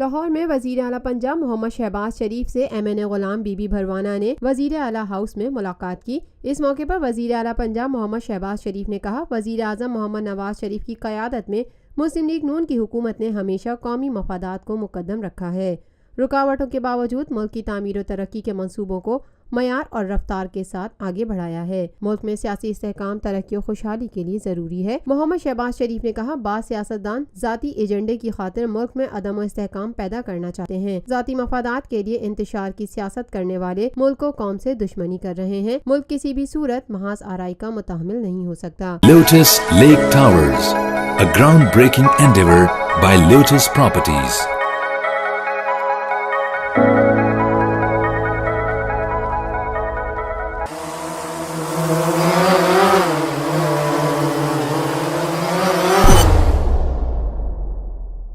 लाहौर में वजीर आला पंजाब मोहम्मद शहबाज शरीफ से MNA गुलाम बीबी भरवाना ने वजीर आला हाउस में मुलाकात की। इस मौके पर वजीर आला पंजाब मोहम्मद शहबाज शरीफ ने कहा, वजीर आज़म मोहम्मद नवाज शरीफ की क़यादत में मुस्लिम लीग नून की हुकूमत ने हमेशा कौमी मफादात को मुकद्दम रखा है। रुकावटों के बावजूद मुल्क की तामीर और तरक्की के मंसूबों को मयार और रफ्तार के साथ आगे बढ़ाया है। मुल्क में सियासी इस्तेहकाम, तरक्की और खुशहाली के लिए जरूरी है। मोहम्मद शहबाज शरीफ ने कहा, बाज़ सियासतदान जाती एजेंडे की खातिर मुल्क में अदम और इस्तेहकाम पैदा करना चाहते हैं। जाती मफादात के लिए इंतशार की सियासत करने वाले मुल्क को कौम से दुश्मनी कर रहे हैं। मुल्क किसी भी सूरत महाज आराई का मुतहम्मिल नहीं हो सकता। Lotus Lake Towers, a groundbreaking endeavor by Lotus Properties.